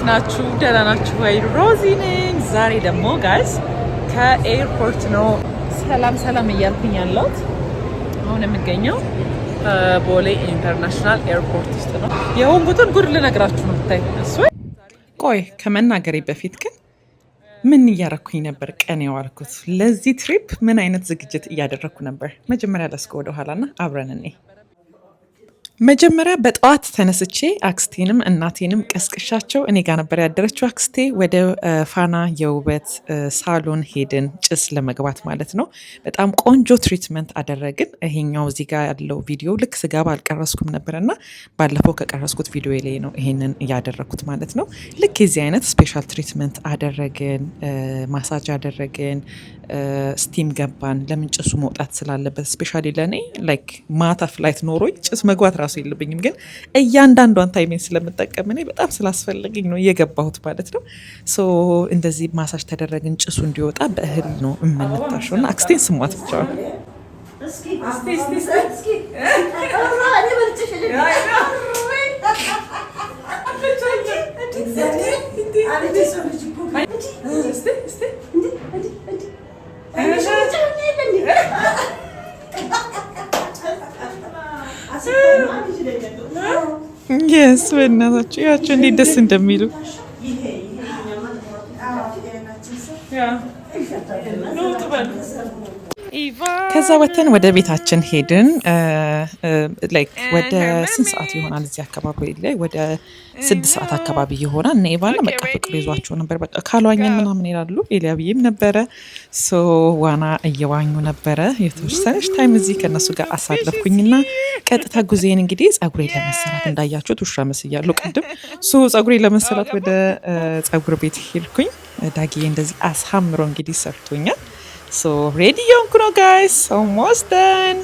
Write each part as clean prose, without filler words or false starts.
ናችሁ? ደህና ናችሁ ወይ? ሮዚ ነኝ። ዛሬ ደግሞ ጋይስ ከኤርፖርት ነው ሰላም እያልኩኝ ያለሁት። አሁን የምገኘው ቦሌ ኢንተርናሽናል ኤርፖርት ውስጥ ነው። የሆንኩትን ጉድ ልነግራችሁ ነው። ብታይ እሱ ቆይ ከመናገሬ በፊት ግን ምን እያረኩኝ ነበር ቀን የዋልኩት? ለዚህ ትሪፕ ምን አይነት ዝግጅት እያደረግኩ ነበር? መጀመሪያ ለስከ ወደ ኋላና አብረን እኔ መጀመሪያ በጠዋት ተነስቼ አክስቴንም እናቴንም ቀስቅሻቸው እኔ ጋር ነበር ያደረችው አክስቴ። ወደ ፋና የውበት ሳሎን ሄድን፣ ጭስ ለመግባት ማለት ነው። በጣም ቆንጆ ትሪትመንት አደረግን። ይሄኛው እዚህ ጋር ያለው ቪዲዮ ልክ ስገባ አልቀረስኩም ነበርና ባለፈው ከቀረስኩት ቪዲዮ ላይ ነው ይሄንን እያደረግኩት ማለት ነው። ልክ የዚህ አይነት ስፔሻል ትሪትመንት አደረግን፣ ማሳጅ አደረግን፣ ስቲም ገባን። ለምን ጭሱ መውጣት ስላለበት ስፔሻሊ ለእኔ ላይክ ማታ ፍላይት ኖሮኝ ጭስ መግባት ራሱ የለብኝም፣ ግን እያንዳንዷን ታይሜን ስለምጠቀም እኔ በጣም ስላስፈለገኝ ነው እየገባሁት ማለት ነው። ሶ እንደዚህ ማሳጅ ተደረግን። ጭሱ እንዲወጣ በእህል ነው የምንታሸው እና አክስቴን ስሟት ብቻዋል የስ በእናታችሁ ያቸው እንዴት ደስ እንደሚሉ ከዛ ወተን ወደ ቤታችን ሄድን። ወደ ስንት ሰዓት ይሆናል እዚህ አካባቢ ላይ ወደ 6 ሰዓት አካባቢ ይሆናል። እና ኢቫና በቃ ፍቅር ይዟቸው ነበር። በቃ ካልዋኘን ምናምን ይላሉ። ኤልያብዬም ነበረ ዋና እየዋኙ ነበረ። የተወሰነች ታይም እዚህ ከነሱ ጋር አሳለፍኩኝና ቀጥታ ጉዜን እንግዲህ ጸጉሬን ለመሰራት እንዳያችሁት ውሻ መስያለሁ ቅድም። ጸጉሬን ለመሰራት ወደ ጸጉር ቤት ሄድኩኝ። ዳጊዬ እንደዚህ አሳምሮ እንግዲህ ሰርቶኛል። ሬዲ የሆንኩ ነው ጋይስ። ኦልሞስት ደን።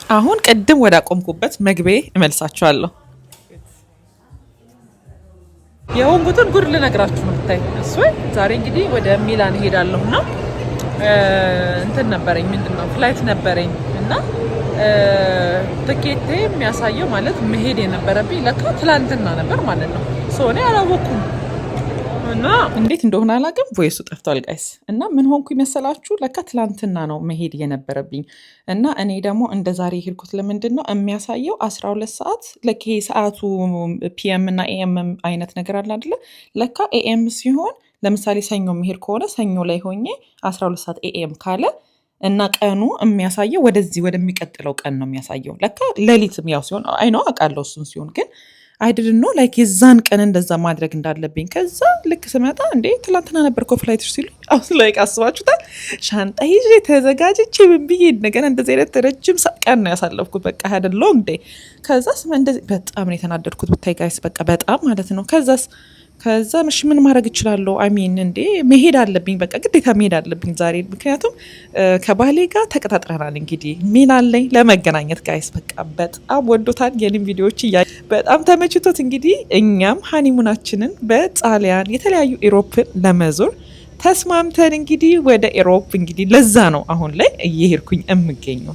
አሁን ቅድም ወደ አቆምኩበት መግቢያ እመልሳችኋለሁ። የሆንኩትን ጉድ ልነግራችሁ ነው። ብታይ እሱ ዛሬ እንግዲህ ወደ ሚላን ሄዳለሁ እና እንትን ነበረኝ፣ ምንድነው ፍላይት ነበረኝ እና ትኬቴ የሚያሳየው ማለት መሄድ የነበረብኝ ለካ ትላንትና ነበር ማለት ነው። እኔ አላወኩም እና እንዴት እንደሆነ አላውቅም። ቮይሱ ጠፍቷል ጋይስ። እና ምን ሆንኩ ይመሰላችሁ? ለካ ትላንትና ነው መሄድ የነበረብኝ እና እኔ ደግሞ እንደ ዛሬ የሄድኩት ለምንድን ነው የሚያሳየው 12 ሰዓት ለካ ይሄ ሰዓቱ ፒኤም እና ኤኤም አይነት ነገር አለ አይደለ? ለካ ኤኤም ሲሆን ለምሳሌ ሰኞ መሄድ ከሆነ ሰኞ ላይ ሆኜ 12 ሰዓት ኤኤም ካለ እና ቀኑ የሚያሳየው ወደዚህ ወደሚቀጥለው ቀን ነው የሚያሳየው። ለካ ሌሊትም ያው ሲሆን አይ ነው አውቃለሁ እሱን ሲሆን ግን አይደል ነው ላይክ የዛን ቀን እንደዛ ማድረግ እንዳለብኝ። ከዛ ልክ ስመጣ እንዴ ትላንትና ነበር እኮ ፍላይትሽ ሲሉ ላይክ አስባችሁታል። ሻንጣ ይዤ ተዘጋጅቼ ምን ብዬ እንደገና እንደዚህ አይነት ረጅም ቀን ነው ያሳለፍኩት። በቃ አይደል ሎንግ ዴይ። ከዛ ስመ እንደዚህ በጣም ነው የተናደድኩት ብታይ ጋይስ፣ በቃ በጣም ማለት ነው። ከዛ እሺ ምን ማድረግ እችላለሁ? አሚን እንዴ መሄድ አለብኝ፣ በቃ ግዴታ መሄድ አለብኝ ዛሬ። ምክንያቱም ከባሌ ጋር ተቀጣጥረናል እንግዲህ ሚላን ላይ ለመገናኘት ጋይስ። በቃ በጣም ወዶታል የኔም ቪዲዮዎች በጣም ተመችቶት እንግዲህ እኛም ሃኒሙናችንን በጣሊያን የተለያዩ ኢሮፕን ለመዞር ተስማምተን እንግዲህ ወደ ኢሮፕ እንግዲህ ለዛ ነው አሁን ላይ እየሄድኩኝ የምገኘው።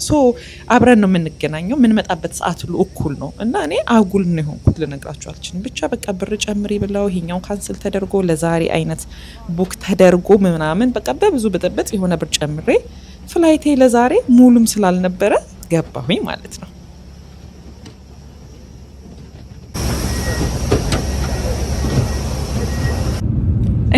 አብረን ነው የምንገናኘው። የምንመጣበት ሰዓት ሁሉ እኩል ነው እና እኔ አጉል ነው የሆንኩት ልነግራችሁ አልችልም። ብቻ በቃ ብር ጨምሪ ብለው ይሄኛው ካንስል ተደርጎ ለዛሬ አይነት ቡክ ተደርጎ ምናምን በቃ በብዙ ብጥብጥ የሆነ ብር ጨምሬ ፍላይቴ ለዛሬ ሙሉም ስላልነበረ ገባሁኝ ማለት ነው።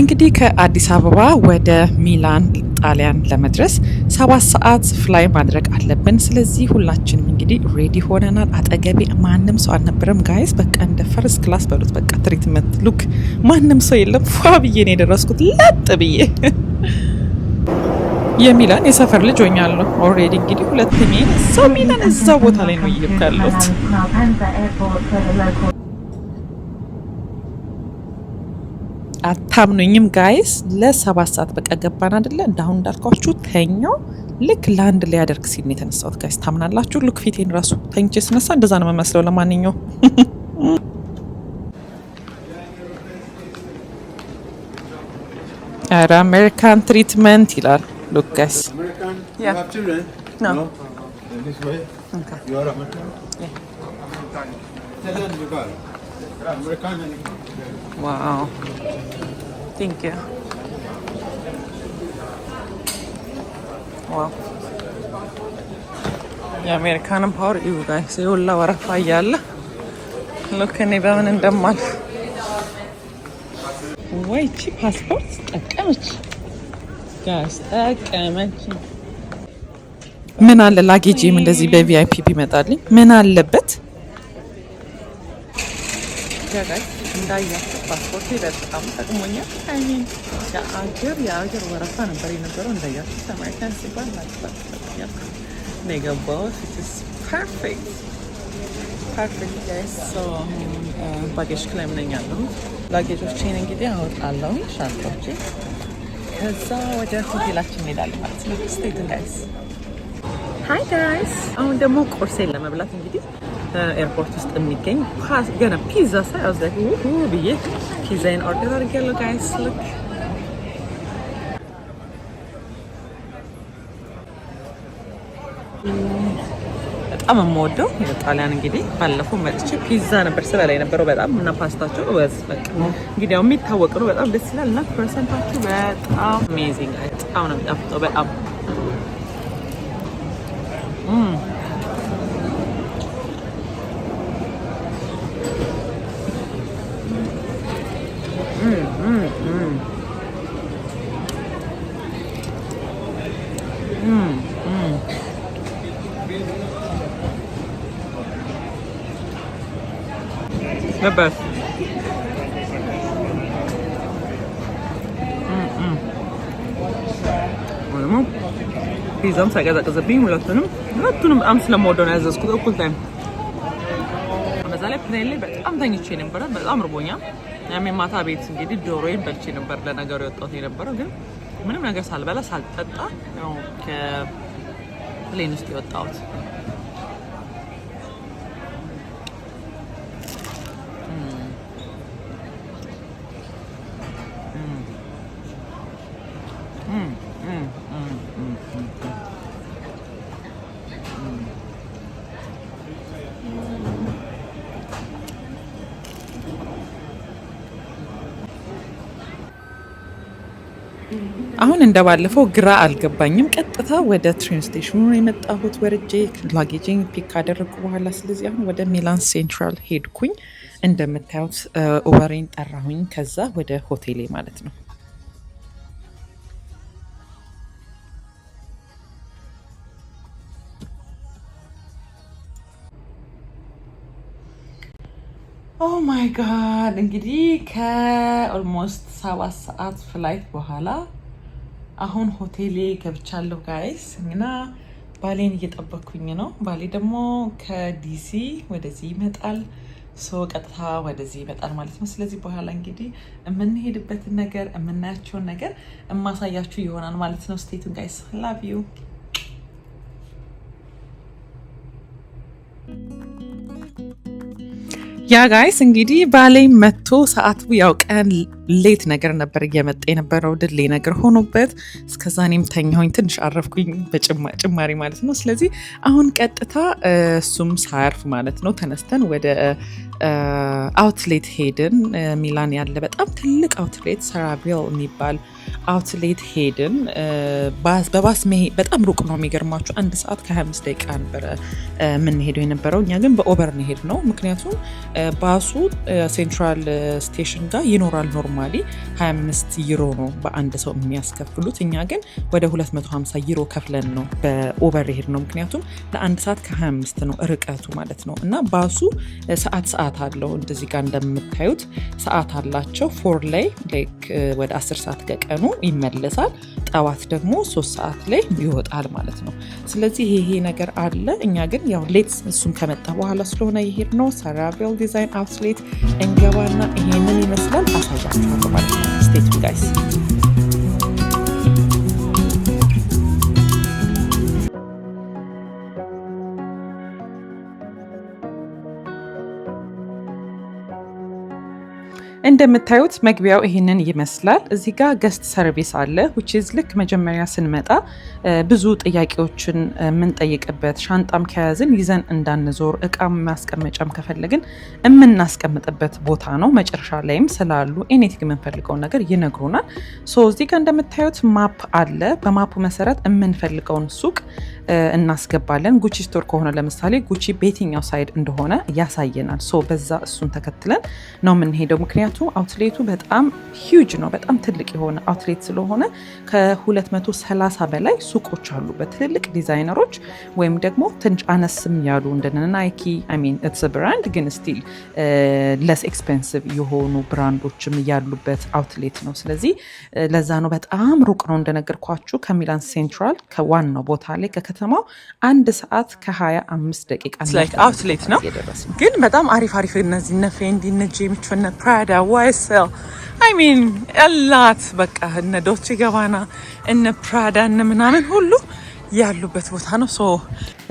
እንግዲህ ከአዲስ አበባ ወደ ሚላን ጣሊያን ለመድረስ 7 ሰዓት ፍላይ ማድረግ አለብን። ስለዚህ ሁላችንም እንግዲህ ሬዲ ሆነናል። አጠገቤ ማንም ሰው አልነበረም ጋይስ። በቃ እንደ ፈርስት ክላስ በሉት በቃ ትሪትመንት ሉክ ማንም ሰው የለም። ፏ ብዬ ነው የደረስኩት፣ ለጥ ብዬ የሚላን የሰፈር ልጅ ሆኛለሁ ኦልሬዲ። እንግዲህ 2 ሚላን እዛው ቦታ ላይ ነው እየሄድኩ ያለሁት። አታምኑኝም ጋይስ፣ ለ7 ሰዓት በቃ ገባን አይደለ? እንዳሁን እንዳልኳችሁ ተኛው። ልክ ላንድ ላይ ያደርግ ሲል ነው የተነሳሁት ጋይስ። ታምናላችሁ? ልክ ፊቴን ራሱ ተኝቼ ስነሳ እንደዛ ነው የምመስለው። ለማንኛው ኧረ አሜሪካን ትሪትመንት ይላል። ሉክ ጋይስ Wow. Thank you. Wow. የአሜሪካን ፓወር እዩ ጋይስ የሁላ ወረፋ እያለ ሎክ እኔ በምን እንደማልፍ ወይ እቺ ፓስፖርት ጠቀመች ጋይስ ጠቀመች። ምን አለ ላጌጄም እንደዚህ በቪአይፒ ቢመጣልኝ ምን አለበት ጋይስ። እንዳያችሁ ፓስፖርት በጣም ጠቅሞኛል። አይሚን የአገር ወረፋ ነበር የነበረው እንዳያችሁ አሜሪካን ሲባል Negabout, it is perfect guys. So baggage claim ነኝ ያለው ላጌጆቼን እንግዲህ አወጣለሁ ሻንጣዎቼ ከዛ ወደ ሆቴላችን እንሄዳለን ማለት ነው። ስቴይ ቱን ጋይስ። ሃይ ጋይስ አሁን ደግሞ ቁርሴን ለመብላት እንግዲህ ኤርፖርት ውስጥ የሚገኝ ገና ፒዛ ሳይወዝ ብዬ ፒዛዬን ኦርደር አድርጌያለሁ ጋይስ። ልክ በጣም የምወደው ጣሊያን እንግዲህ ባለፈው መጥቼ ፒዛ ነበር ስበላ የነበረው በጣም እና ፓስታቸው ወዝ በቃ እንግዲህ ያው የሚታወቅ ነው። በጣም ደስ ይላል እና ፐርሰንታቸው በጣም አሜዚንግ በጣም ነው የሚጣፍጠው በጣም the best. ፒዛም ሳይቀዘቅዝብኝ ሁለቱንም በጣም ስለምወደው ነው ያዘዝኩት እኩል ታይም። በዛ ላይ ፕሌን ላይ በጣም ተኝቼ ነበረ። በጣም ርቦኛል። ያሜ ማታ ቤት እንግዲህ ዶሮዬን በልቼ ነበር ለነገሩ የወጣሁት የነበረው ግን ምንም ነገር ሳልበላ ሳልጠጣ ነው ከፕሌን ውስጥ የወጣሁት። አሁን እንደባለፈው ግራ አልገባኝም። ቀጥታ ወደ ትሬን ስቴሽኑ የመጣሁት ወርጄ ላጌጂንግ ፒክ ካደረግኩ በኋላ ስለዚህ አሁን ወደ ሚላን ሴንትራል ሄድኩኝ። እንደምታዩት ኡበሬን ጠራሁኝ። ከዛ ወደ ሆቴሌ ማለት ነው። ኦ ማይ ጋድ እንግዲህ ከኦልሞስት 7 ሰዓት ፍላይት በኋላ አሁን ሆቴሌ ገብቻለሁ ጋይስ እና ባሌን እየጠበኩኝ ነው። ባሌ ደግሞ ከዲሲ ወደዚህ ይመጣል። ቀጥታ ወደዚህ ይመጣል ማለት ነው። ስለዚህ በኋላ እንግዲህ የምንሄድበትን ነገር የምናያቸውን ነገር እማሳያችሁ ይሆናል ማለት ነው። ስቴይ ቱን ጋይስ ላቭ ዩ። ያ ጋይስ እንግዲህ ባሌ መጥቶ ሰዓቱ ያው ቀን ሌት ነገር ነበር እየመጣ የነበረው ድሌ ነገር ሆኖበት እስከዛ እኔም ተኛሁኝ ትንሽ አረፍኩኝ በጭማሪ ማለት ነው። ስለዚህ አሁን ቀጥታ እሱም ሳያርፍ ማለት ነው ተነስተን ወደ አውትሌት ሄድን። ሚላን ያለ በጣም ትልቅ አውትሌት ሰራቪል የሚባል አውትሌት ሄድን። በባስ በጣም ሩቅ ነው የሚገርማችሁ 1 ሰዓት ከ25 ደቂቃ ነበረ የምንሄደው የነበረው። እኛ ግን በኦቨር እንሄድ ነው ምክንያቱም ባሱ ሴንትራል ስቴሽን ጋር ይኖራል። ኖርማሊ 25 ዩሮ ነው በአንድ ሰው የሚያስከፍሉት። እኛ ግን ወደ 250 ዩሮ ከፍለን ነው በኦቨር ሄድ ነው ምክንያቱም ለ1 ሰዓት ከ25 ነው ርቀቱ ማለት ነው። እና ባሱ ሰዓት አለው እንደዚህ ጋር እንደምታዩት ሰዓት አላቸው። 4 ላይ ወደ 10 ሰዓት ከቀኑ ይመለሳል። ጠዋት ደግሞ 3 ሰዓት ላይ ይወጣል ማለት ነው። ስለዚህ ይሄ ነገር አለ። እኛ ግን ያው ሌት እሱም ከመጣ በኋላ ስለሆነ ይሄድ ነው። ሰራቪል ዲዛይን አውትሌት እንገባና ይሄንን ይመስላል አሳያችኋለሁ ማለት ነው። ስቴይ ቱን ጋይስ። እንደምታዩት መግቢያው ይህንን ይመስላል። እዚህ ጋር ገስት ሰርቪስ አለ which is ልክ መጀመሪያ ስንመጣ ብዙ ጥያቄዎችን የምንጠይቅበት ሻንጣም ከያዝን ይዘን እንዳንዞር እቃም ማስቀመጫም ከፈለግን የምናስቀምጥበት ቦታ ነው። መጨረሻ ላይም ስላሉ ኤኒቲንግ የምንፈልገውን ነገር ይነግሩናል። ሶ እዚህ ጋር እንደምታዩት ማፕ አለ። በማፑ መሰረት የምንፈልገውን ሱቅ እናስገባለን። ጉቺ ስቶር ከሆነ ለምሳሌ ጉቺ በየትኛው ሳይድ እንደሆነ ያሳየናል። ሶ በዛ እሱን ተከትለን ነው የምንሄደው። ምክንያቱም አውትሌቱ በጣም ሂውጅ ነው። በጣም ትልቅ የሆነ አውትሌት ስለሆነ ከ230 በላይ ሱቆች አሉበት። ትልልቅ ዲዛይነሮች ወይም ደግሞ ትንሽ አነስም ያሉ እንደነ ናይኪ ኢትስ ብራንድ ግን ስቲል ለስ ኤክስፔንሲቭ የሆኑ ብራንዶችም ያሉበት አውትሌት ነው። ስለዚህ ለዛ ነው በጣም ሩቅ ነው እንደነገርኳችሁ ከሚላን ሴንትራል ከዋናው ቦታ ላይ ከከተማው 1 ሰዓት ከ25 ደቂቃ አውትሌት ነው። ግን በጣም አሪፍ እነዚህ እነ ፌንዲ እነ ጄሚቾ እነ ፕራዳ ዋይሰል አላት በቃ እነ ዶቼ ገባና እነ ፕራዳ እነ ምናምን ሁሉ ያሉበት ቦታ ነው። ሶ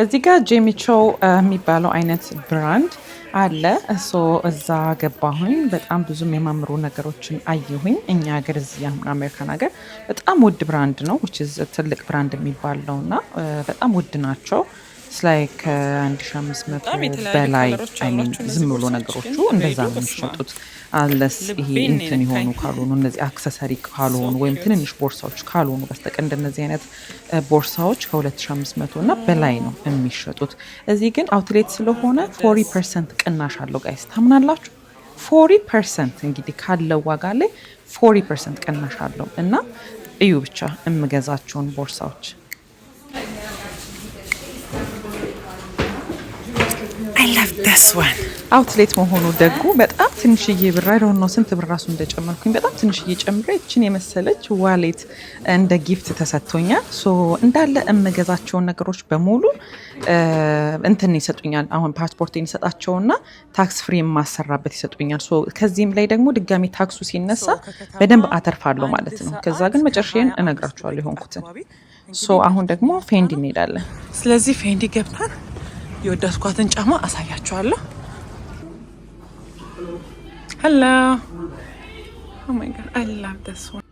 እዚህ ጋር ጄሚቾ የሚባለው አይነት ብራንድ አለ። ሶ እዛ ገባሁኝ። በጣም ብዙም የማምሩ ነገሮችን አየሁኝ። እኛ ሀገር እዚህ አሜሪካን ሀገር በጣም ውድ ብራንድ ነው which is ትልቅ ብራንድ የሚባል ነው እና በጣም ውድ ናቸው። ላይክ 1500 በላይ ዝም ብሎ ነገሮቹ እንደዛ ነው የሚሸጡት። አለስ ይሄ እንትን የሆኑ ካልሆኑ እነዚህ አክሰሰሪ ካልሆኑ ወይም ትንንሽ ቦርሳዎች ካልሆኑ በስተቀር እንደነዚህ አይነት ቦርሳዎች ከ2500 እና በላይ ነው የሚሸጡት። እዚህ ግን አውትሌት ስለሆነ 40% ቅናሽ አለው። ጋይስ ታምናላችሁ? 40% እንግዲህ ካለው ዋጋ ላይ 40% ቅናሽ አለው እና እዩ ብቻ የምገዛቸውን ቦርሳዎች አውትሌት መሆኑ ደግሞ በጣም ትንሽዬ ብር አይደል ነው። ስንት ብር ራሱ እንደጨመርኩኝ በጣም ትንሽዬ ጨምሬ እችን የመሰለች ዋሌት እንደ ጊፍት ተሰጥቶኛል። ሶ እንዳለ የምገዛቸውን ነገሮች በሙሉ እንትን ይሰጡኛል። አሁን ፓስፖርቴን ይሰጣቸውና ታክስ ፍሪ የማሰራበት ይሰጡኛል። ሶ ከዚህም ላይ ደግሞ ድጋሚ ታክሱ ሲነሳ በደንብ አተርፋለሁ ማለት ነው። ከዛ ግን መጨረሻዬን እነግራችኋለሁ የሆንኩትን። ሶ አሁን ደግሞ ፌንዲ እንሄዳለን። ስለዚህ ፌንዲ ገብታን የወደድኳትን ጫማ አሳያችኋለሁ። ሄሎ ኦ ማይ ጋድ አይ ላቭ ዲስ ዋን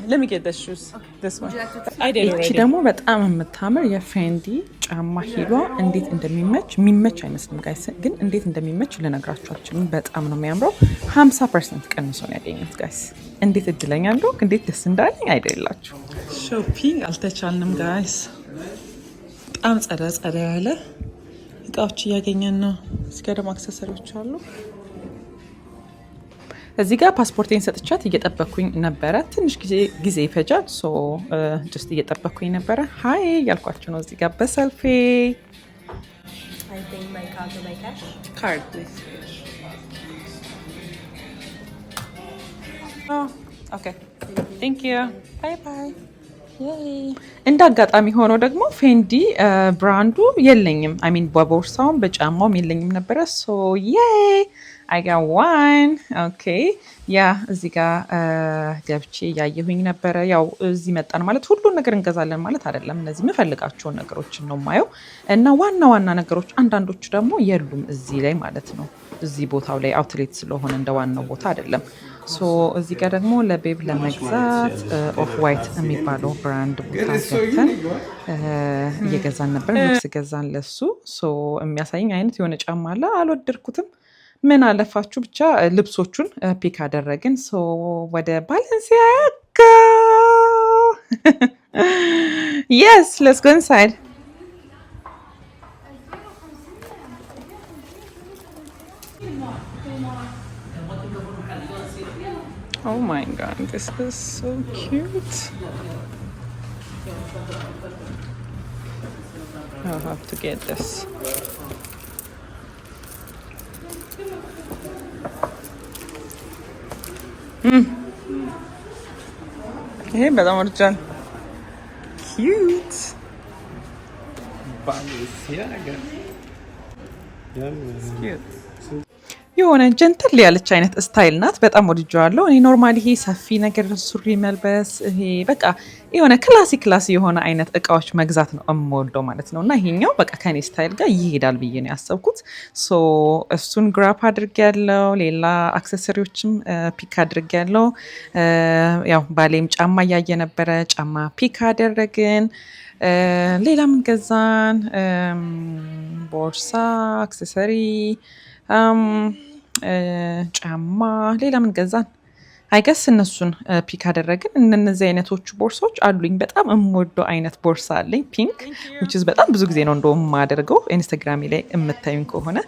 let me get the shoes this one I did already ደግሞ በጣም የምታምር የፌንዲ ጫማ ሂሏ እንዴት እንደሚመች የሚመች አይመስልም ጋይስ፣ ግን እንዴት እንደሚመች ልነግራችሁ አልችልም። በጣም ነው የሚያምረው። 50% ቀንሶ ነው ያገኘሁት ጋይስ። እንዴት እድለኛ እንደሆንኩ እንዴት ደስ እንዳለኝ አይደላችሁ። ሾፒንግ አልተቻልንም ጋይስ። በጣም ጸዳ ያለ እቃዎች እያገኘን ነው። እዚህ ጋር ደግሞ አክሰሰሪዎች አሉ። እዚህ ጋር ፓስፖርቴን ሰጥቻት እየጠበኩኝ ነበረ። ትንሽ ጊዜ ይፈጃል። ሶ ጀስት እየጠበኩኝ ነበረ። ሃይ ያልኳችሁ ነው። እዚህ ጋር በሰልፌ ካርድ ፕሊዝ። ኦኬ ቴንክ ዩ ባይ ባይ። እንደ አጋጣሚ ሆኖ ደግሞ ፌንዲ ብራንዱ የለኝም። በቦርሳውም በጫማውም የለኝም ነበረ። ሶ I got one. Okay. ያ እዚህ ጋር ገብቼ ያየሁኝ ነበረ። ያው እዚህ መጣን ማለት ሁሉን ነገር እንገዛለን ማለት አይደለም። እነዚህ የምፈልጋቸውን ነገሮችን ነው የማየው እና ዋና ነገሮች አንዳንዶቹ ደግሞ የሉም እዚህ ላይ ማለት ነው። እዚህ ቦታው ላይ አውትሌት ስለሆነ እንደ ዋናው ቦታ አይደለም። ሶ እዚህ ጋር ደግሞ ለቤብ ለመግዛት ኦፍ ዋይት የሚባለው ብራንድ ቦታ ገብተን እየገዛን ነበር። ልብስ ገዛን ለሱ። ሶ የሚያሳየኝ አይነት የሆነ ጫማ አለ። አልወደድኩትም። ምን አለፋችሁ ብቻ ልብሶቹን ፒክ አደረግን። ሶ ወደ ባሌንሲያጋ yes let's go inside. Oh my god, this is so cute. I'll have to get this. ይሄ በጣም ወርጃል። ኪዩት የሆነ ጀንተል ያለች አይነት ስታይል ናት። በጣም ወድጀዋለሁ። እኔ ኖርማሊ ይሄ ሰፊ ነገር ሱሪ መልበስ ይሄ በቃ የሆነ ክላሲ የሆነ አይነት እቃዎች መግዛት ነው የምወደው ማለት ነው። እና ይሄኛው በቃ ከኔ ስታይል ጋር ይሄዳል ብዬ ነው ያሰብኩት። ሶ እሱን ግራፕ አድርጌያለሁ። ሌላ አክሰሰሪዎችም ፒክ አድርጌያለሁ። ያው ባሌም ጫማ እያየ ነበረ፣ ጫማ ፒክ አደረግን። ሌላ ምን ገዛን? ቦርሳ፣ አክሰሰሪ፣ ጫማ፣ ሌላ ምን ገዛን? አይገስ እነሱን ፒክ አደረግን። እነዚህ አይነቶቹ ቦርሳዎች አሉኝ። በጣም የምወደው አይነት ቦርሳ አለኝ ፒንክ which is በጣም ብዙ ጊዜ ነው እንደውም የማደርገው ኢንስታግራም ላይ የምታዩኝ ከሆነ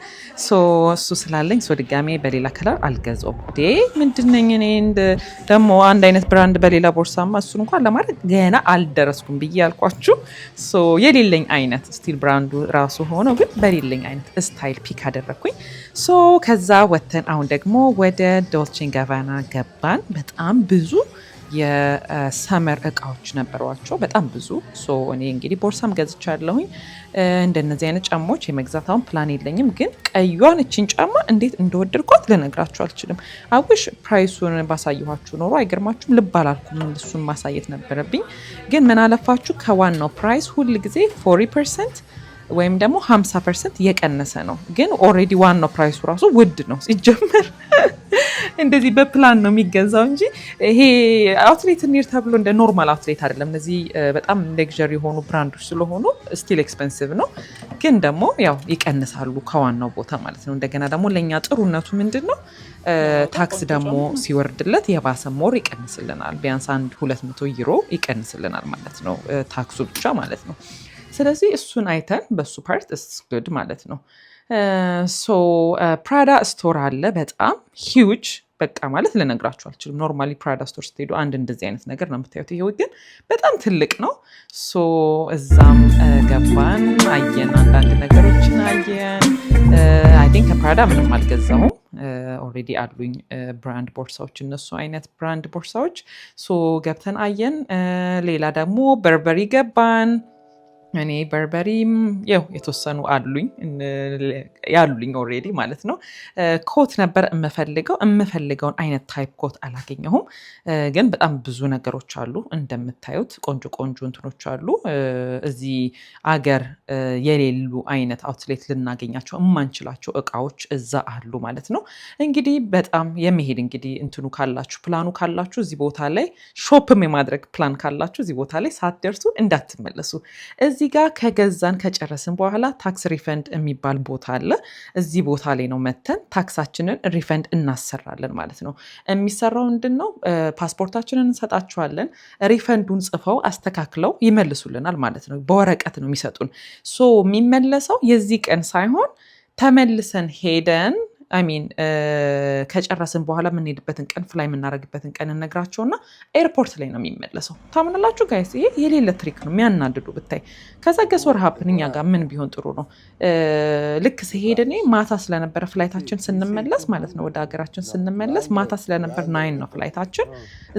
እሱ ስላለኝ ድጋሜ በሌላ ከለር አልገዛውም። ምንድነኝ እኔ ደግሞ አንድ አይነት ብራንድ በሌላ ቦርሳማ እሱን እንኳን ለማድረግ ገና አልደረስኩም ብዬ ያልኳችሁ የሌለኝ አይነት ስቲል ብራንዱ ራሱ ሆኖ ግን በሌለኝ አይነት ስታይል ፒክ አደረግኩኝ። ከዛ ወተን አሁን ደግሞ ወደ ዶልቼ ጋባና ገባ። በጣም ብዙ የሰመር እቃዎች ነበሯቸው፣ በጣም ብዙ። እኔ እንግዲህ ቦርሳም ገዝቻለሁኝ። እንደነዚህ አይነት ጫማዎች የመግዛት አሁን ፕላን የለኝም፣ ግን ቀዩን እችን ጫማ እንዴት እንደወደድኳት ልነግራችሁ አልችልም። አውሽ ፕራይሱን ባሳየኋችሁ ኖሮ አይገርማችሁም? ልብ አላልኩም፣ እሱን ማሳየት ነበረብኝ። ግን ምን አለፋችሁ ከዋናው ፕራይስ ሁል ጊዜ 40% ወይም ደግሞ 50% የቀነሰ ነው። ግን ኦልሬዲ ዋናው ፕራይሱ ራሱ ውድ ነው ሲጀመር። እንደዚህ በፕላን ነው የሚገዛው እንጂ ይሄ አውትሌት ኒር ተብሎ እንደ ኖርማል አውትሌት አይደለም። እነዚህ በጣም ሌክዠሪ የሆኑ ብራንዶች ስለሆኑ ስቲል ኤክስፔንሲቭ ነው፣ ግን ደግሞ ያው ይቀንሳሉ ከዋናው ቦታ ማለት ነው። እንደገና ደግሞ ለእኛ ጥሩነቱ ምንድን ነው? ታክስ ደግሞ ሲወርድለት የባሰ ሞር ይቀንስልናል። ቢያንስ 200 ዩሮ ይቀንስልናል ማለት ነው፣ ታክሱ ብቻ ማለት ነው። ስለዚህ እሱን አይተን በሱ ፓርት ጉድ ማለት ነው። ፕራዳ ስቶር አለ፣ በጣም ሂውጅ በቃ ማለት ልነግራችሁ አልችልም። ኖርማሊ ፕራዳ ስቶር ስትሄዱ አንድ እንደዚህ አይነት ነገር ነው የምታዩት። ይሄው ግን በጣም ትልቅ ነው። እዛም ገባን፣ አየን፣ አንዳንድ ነገሮችን አየን። አይ ቲንክ ከፕራዳ ምንም አልገዛሁም። ኦልሬዲ አሉኝ ብራንድ ቦርሳዎች፣ እነሱ አይነት ብራንድ ቦርሳዎች። ገብተን አየን። ሌላ ደግሞ በርበሪ ገባን። እኔ በርበሪም ያው የተወሰኑ ያሉኝ ኦልሬዲ ማለት ነው። ኮት ነበር የምፈልገውን አይነት ታይፕ ኮት አላገኘሁም። ግን በጣም ብዙ ነገሮች አሉ እንደምታዩት፣ ቆንጆ እንትኖች አሉ። እዚህ አገር የሌሉ አይነት አውትሌት ልናገኛቸው የማንችላቸው እቃዎች እዛ አሉ ማለት ነው። እንግዲህ በጣም የሚሄድ እንግዲህ እንትኑ ካላችሁ ፕላኑ ካላችሁ እዚህ ቦታ ላይ ሾፕም የማድረግ ፕላን ካላችሁ እዚህ ቦታ ላይ ሳትደርሱ እንዳትመለሱ። እዚህ ጋር ከገዛን ከጨረስን በኋላ ታክስ ሪፈንድ የሚባል ቦታ አለ። እዚህ ቦታ ላይ ነው መተን ታክሳችንን ሪፈንድ እናሰራለን ማለት ነው። የሚሰራው ምንድን ነው? ፓስፖርታችንን እንሰጣቸዋለን። ሪፈንዱን ጽፈው አስተካክለው ይመልሱልናል ማለት ነው። በወረቀት ነው የሚሰጡን። የሚመለሰው የዚህ ቀን ሳይሆን ተመልሰን ሄደን ከጨረስን በኋላ የምንሄድበትን ቀን ፍላይ የምናደርግበትን ቀን እነግራቸውና ኤርፖርት ላይ ነው የሚመለሰው። ታምናላችሁ ጋይስ? ይሄ የሌለ ትሪክ ነው፣ የሚያናድዱ ብታይ። ከዛ ገሶር ሀፕን እኛ ጋር ምን ቢሆን ጥሩ ነው? ልክ ሲሄድ እኔ ማታ ስለነበረ ፍላይታችን ስንመለስ ማለት ነው፣ ወደ ሀገራችን ስንመለስ ማታ ስለነበር 9 ነው ፍላይታችን፣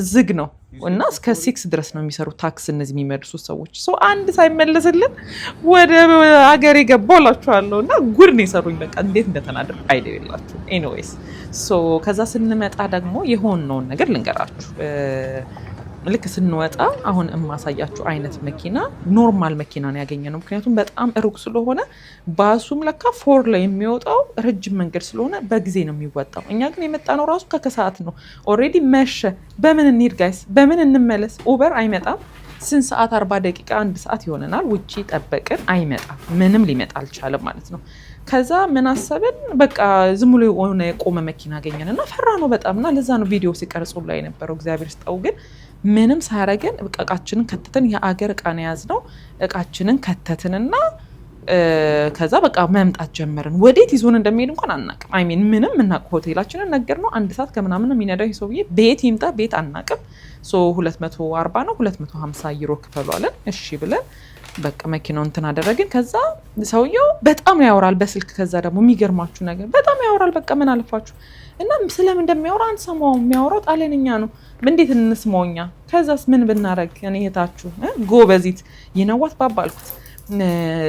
ዝግ ነው እና እስከ 6 ድረስ ነው የሚሰሩት ታክስ እነዚህ የሚመልሱ ሰዎች። አንድ ሳይመለስልን ወደ ሀገር የገባው እላችኋለሁ። እና ጉድ ነው የሰሩኝ። በቃ እንዴት እንደተናደር አይደል የላችሁ። ኤኒዌይስ ከዛ ስንመጣ ደግሞ የሆነውን ነገር ልንገራችሁ። ልክ ስንወጣ አሁን የማሳያችሁ አይነት መኪና ኖርማል መኪና ነው ያገኘነው። ምክንያቱም በጣም ሩቅ ስለሆነ ባሱም ለካ 4 ላይ የሚወጣው ረጅም መንገድ ስለሆነ በጊዜ ነው የሚወጣው። እኛ ግን የመጣነው ራሱ ከከሰዓት ነው። ኦልሬዲ መሸ። በምን እንሂድ ጋይስ? በምን እንመለስ? ኡበር አይመጣም። ስንት ሰዓት? 40 ደቂቃ 1 ሰዓት ይሆነናል። ውጪ ጠበቅን፣ አይመጣም። ምንም ሊመጣ አልቻለም ማለት ነው። ከዛ ምን አሰብን? በቃ ዝም ብሎ የሆነ የቆመ መኪና አገኘንና ፈራ ነው በጣም። እና ለዛ ነው ቪዲዮ ሲቀርጹ ላይ የነበረው። እግዚአብሔር ስጠው ግን ምንም ሳያረገን እቃችንን ከተትን። የአገር እቃ ነው የያዝነው። እቃችንን ከተትንና ከዛ በቃ መምጣት ጀመርን። ወዴት ይዞን እንደሚሄድ እንኳን አናቅም። ምንም እናቅ። ሆቴላችንን ነገር ነው 1 ሰዓት ከምናምን የሚነዳው ሰውዬ። ቤት ይምጣ ቤት አናቅም። 240 ነው 250 ዩሮ ክፈሉ አለን። እሺ ብለን በቃ መኪናውን እንትን አደረግን። ከዛ ሰውየው በጣም ያወራል በስልክ። ከዛ ደግሞ የሚገርማችሁ ነገር በጣም ያወራል። በቃ ምን አለፋችሁ እና ስለምን እንደሚያወራ አንሰማውም። የሚያወራው ጣሊያንኛ ነው። እንዴት እንስማው እኛ? ከዛስ ምን ብናረግ? እኔ እህታችሁ ጎበዚት ይነዋት ባባ አልኩት።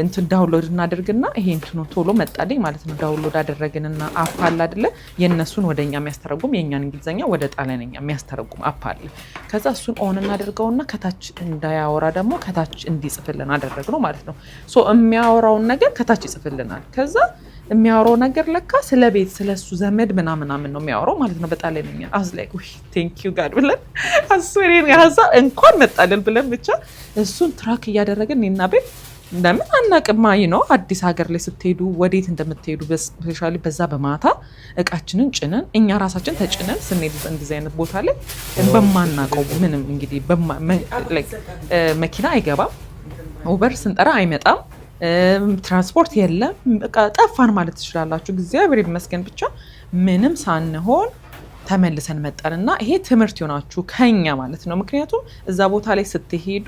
እንትን ዳውንሎድ እናደርግና ይሄ እንትኑ ቶሎ መጣልኝ ማለት ነው። ዳውንሎድ አደረግንና አፕ አለ አይደለ? የነሱን ወደኛ የሚያስተረጉም የኛን እንግሊዘኛ ወደ ጣሊያንኛ የሚያስተረጉም አፕ አለ። ከዛ እሱን ኦን እናደርገውና ከታች እንዳያወራ ደግሞ ከታች እንዲጽፍልን አደረግነው ማለት ነው። ሶ የሚያወራውን ነገር ከታች ይጽፍልናል። ከዛ የሚያወራው ነገር ለካ ስለ ቤት ስለሱ ዘመድ ምናምን ነው የሚያወራው ማለት ነው በጣሊያንኛ። አዝ ላይክ ዊ ቴንክ ዩ ጋድ ብለን አስወሬን ሀሳብ እንኳን መጣልን ብለን ብቻ እሱን ትራክ እያደረግን እኔና ቤት ለምን አናቅማይ ነው አዲስ ሀገር ላይ ስትሄዱ ወዴት እንደምትሄዱ ስፔሻሊ በዛ በማታ እቃችንን ጭነን እኛ ራሳችን ተጭነን ስንሄድ እንደዚህ አይነት ቦታ ላይ በማናቀው ምንም እንግዲህ መኪና አይገባም፣ ኡበር ስንጠራ አይመጣም፣ ትራንስፖርት የለም፣ በቃ ጠፋን ማለት ትችላላችሁ። እግዚአብሔር ይመስገን ብቻ ምንም ሳንሆን ተመልሰን መጣንና ይሄ ትምህርት ይሆናችሁ ከኛ ማለት ነው። ምክንያቱም እዛ ቦታ ላይ ስትሄዱ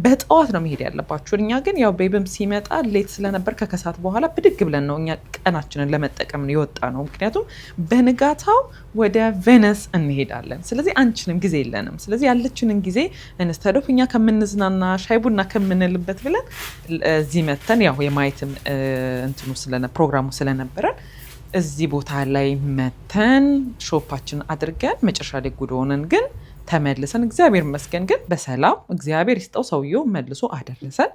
በጠዋት ነው መሄድ ያለባችሁ። እኛ ግን ያው ቤብም ሲመጣ ሌት ስለነበር ከከሳት በኋላ ብድግ ብለን ነው እኛ ቀናችንን ለመጠቀም ነው የወጣ ነው። ምክንያቱም በንጋታው ወደ ቬነስ እንሄዳለን። ስለዚህ አንችንም ጊዜ የለንም። ስለዚህ ያለችንን ጊዜ እንስተዶፍ እኛ ከምንዝናና ሻይ ቡና ከምንልበት ብለን እዚህ መተን ያው የማየትም እንትኑ ፕሮግራሙ ስለነበረን እዚህ ቦታ ላይ መተን ሾፓችን አድርገን መጨረሻ ላይ ጉድ ሆነን ግን ተመልሰን እግዚአብሔር ይመስገን ግን በሰላም እግዚአብሔር ይስጠው ሰውየው መልሶ አደረሰን።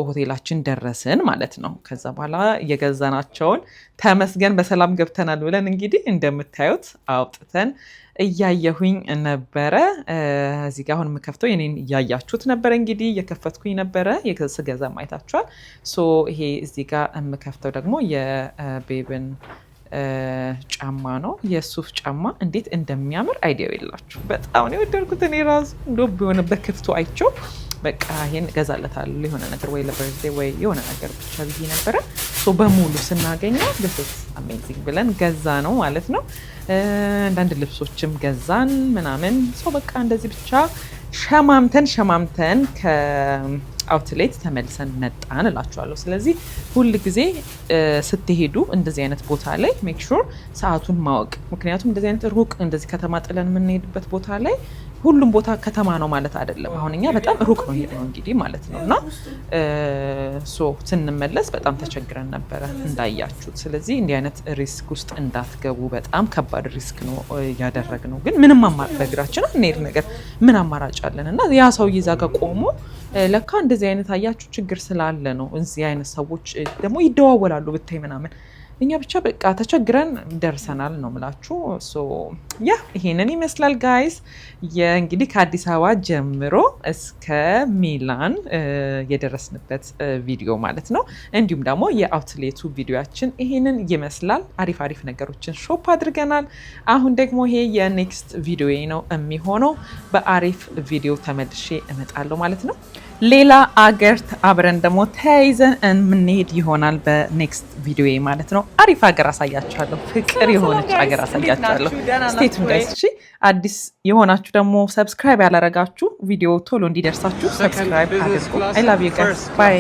ሆቴላችን ደረስን ማለት ነው። ከዛ በኋላ የገዛናቸውን ተመስገን በሰላም ገብተናል ብለን እንግዲህ እንደምታዩት አውጥተን እያየሁኝ ነበረ። እዚህ ጋር አሁን የምከፍተው የኔን እያያችሁት ነበረ። እንግዲህ እየከፈትኩኝ ነበረ ስገዛ አይታችኋል። ይሄ እዚህ ጋር የምከፍተው ደግሞ የቤብን ጫማ ነው። የሱፍ ጫማ እንዴት እንደሚያምር አይዲያው የላችሁ። በጣም ነው የወደድኩት እኔ ራሱ እንደው ቢሆን በክፍቱ አይቼው በቃ ይሄን እገዛለታለሁ የሆነ ነገር ወይ ለበርዝዴ ወይ የሆነ ነገር ብቻ ብዬ ነበረ። በሙሉ ስናገኘው this is amazing ብለን ገዛ ነው ማለት ነው። አንዳንድ ልብሶችም ገዛን ምናምን በቃ እንደዚህ ብቻ ሸማምተን ከአውትሌት ተመልሰን መጣን እላችኋለሁ። ስለዚህ ሁል ጊዜ ስትሄዱ እንደዚህ አይነት ቦታ ላይ ሜክ ሹር ሰዓቱን ማወቅ። ምክንያቱም እንደዚህ አይነት ሩቅ እንደዚህ ከተማ ጥለን የምንሄድበት ቦታ ላይ ሁሉም ቦታ ከተማ ነው ማለት አይደለም። አሁን እኛ በጣም ሩቅ ነው ሄድነው እንግዲህ ማለት ነው። እና ስንመለስ በጣም ተቸግረን ነበረ እንዳያችሁት። ስለዚህ እንዲህ አይነት ሪስክ ውስጥ እንዳትገቡ። በጣም ከባድ ሪስክ ነው ያደረግነው። ግን ምንም በእግራችን አንሄድ ነገር ምን አማራጭ አለን? እና ያ ሰውዬ እዛ ጋር ቆሞ ለካ እንደዚህ አይነት አያችሁ ችግር ስላለ ነው። እዚህ አይነት ሰዎች ደግሞ ይደዋወላሉ ብታይ ምናምን። እኛ ብቻ በቃ ተቸግረን ደርሰናል ነው ምላችሁ። ያ ይሄንን ይመስላል ጋይስ። እንግዲህ ከአዲስ አበባ ጀምሮ እስከ ሚላን የደረስንበት ቪዲዮ ማለት ነው። እንዲሁም ደግሞ የአውትሌቱ ቪዲዮችን ይሄንን ይመስላል። አሪፍ ነገሮችን ሾፕ አድርገናል። አሁን ደግሞ ይሄ የኔክስት ቪዲዮ ነው የሚሆነው። በአሪፍ ቪዲዮ ተመልሼ እመጣለሁ ማለት ነው። ሌላ አገር አብረን ደግሞ ተያይዘን የምንሄድ ይሆናል በኔክስት ቪዲዮ ማለት ነው። አሪፍ ሀገር አሳያችኋለሁ። ፍቅር የሆነች ሀገር አሳያችኋለሁ። ስቴቱን ጋይስ። እሺ አዲስ የሆናችሁ ደግሞ ሰብስክራይብ ያላረጋችሁ ቪዲዮ ቶሎ እንዲደርሳችሁ ሰብስክራይብ አድርጉ። አይ ላቭ ዩ ጋይስ ባይ